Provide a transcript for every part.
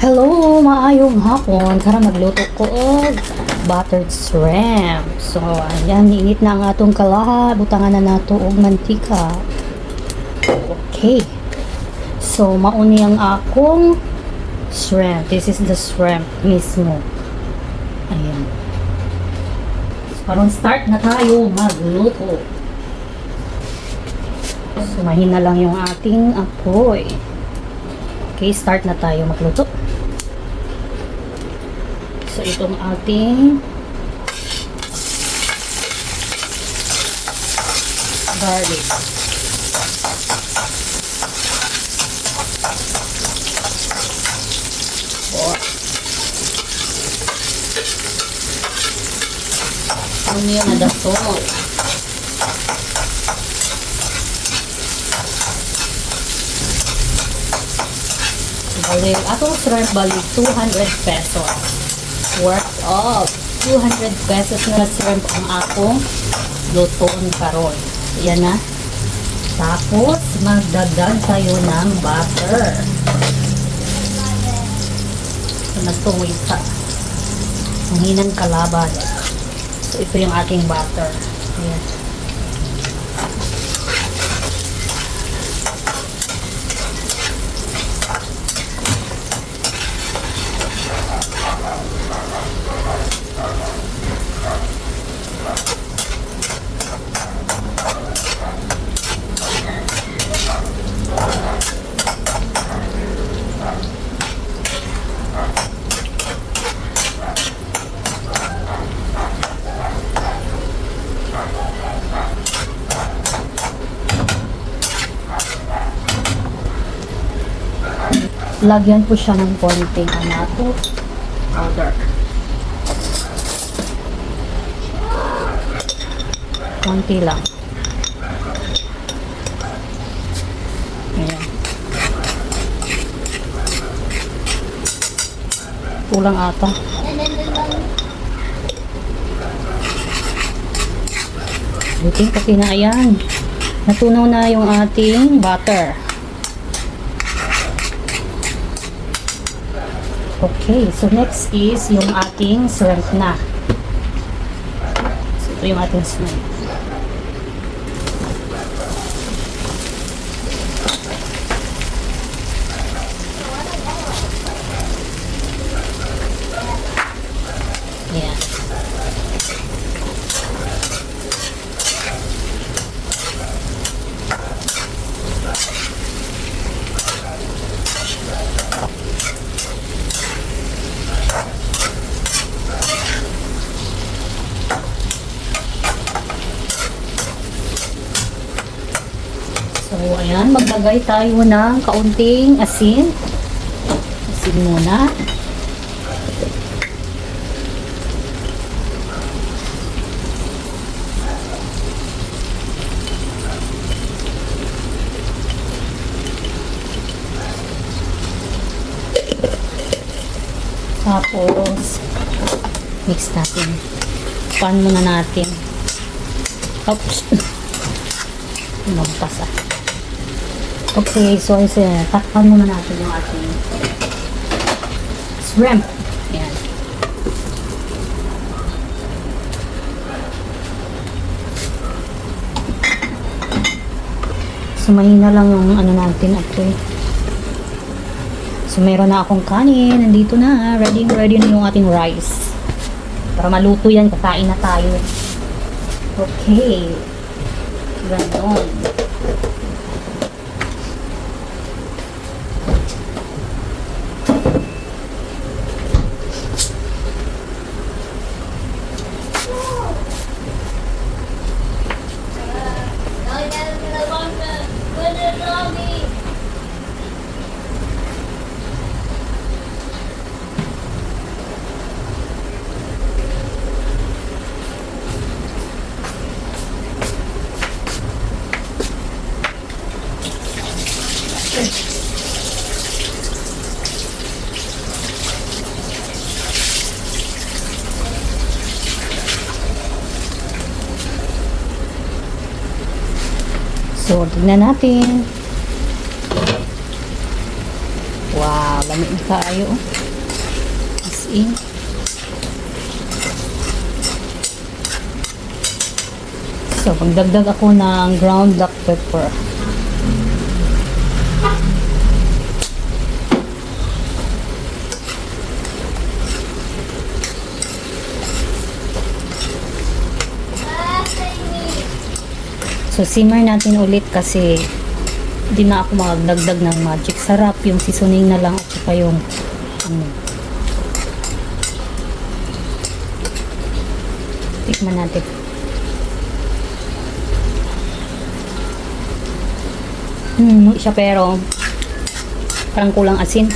Hello, maayong hapon. Tara magluto ko og buttered shrimp. So, ayan, init na ang atong kalaha. Butangan na nato og mantika. Okay. So, mauni ang akong shrimp. This is the shrimp mismo. Ayan. So, parang start na tayo magluto. So, mahina lang yung ating apoy. Okay, start na tayo magluto. So, itong ating garlic. Onion na dato. Balik, atong shrimp balik 200 pesos. Worth of 200 pesos na shrimp ang akong lutoon karon. Yan na. Tapos, magdagdag tayo ng butter. So, nagtungoy sa mahinang kalaban. So, ito yung ating butter. Ayan. Lagyan po siya ng konting anato powder. Konti lang. Ayan. Kulang ata. Buting kasi na ayan. Natunaw na yung ating butter. Okay, so next is yung ating shrimp na. So, ito yung ating shrimp. Ayan. So, ayan, maglagay tayo ng kaunting asin. Asin muna. Tapos, mix natin. Pan muna natin. Oops. Magpas ah. Okay, so takpan muna natin yung ating shrimp. Ayan. So, mahina lang yung ano natin apoy. So, meron na akong kanin. Nandito na. Ready na yung ating rice. Para maluto yan, kakain na tayo. Okay. Ganon. So, tignan natin. Wow, Dami na kaayo. As in. So, magdagdag ako ng ground black pepper. So, simmer natin ulit kasi di na ako magdagdag ng magic sarap. Yung seasoning na lang at saka yung tikman natin. Siya pero parang kulang asin.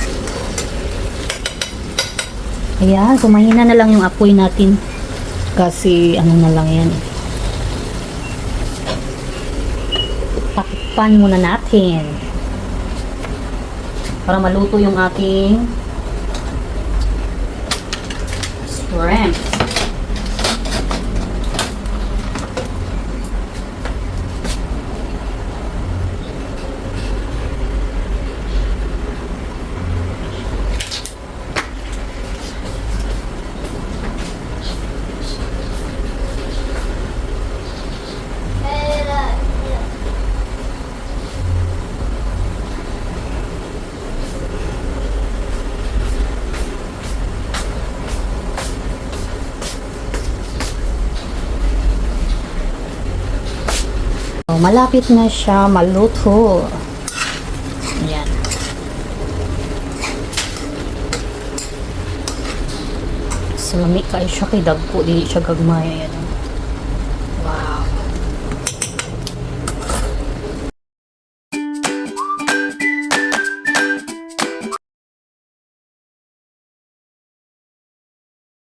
Ayan, so mahina na lang yung apoy natin kasi ano na lang yan. Takpan muna natin para maluto yung aking shrimp. Malapit na siya maluto. Ayan. Salami kayo siya kay dagpo. Di siya gagmay. Ayan.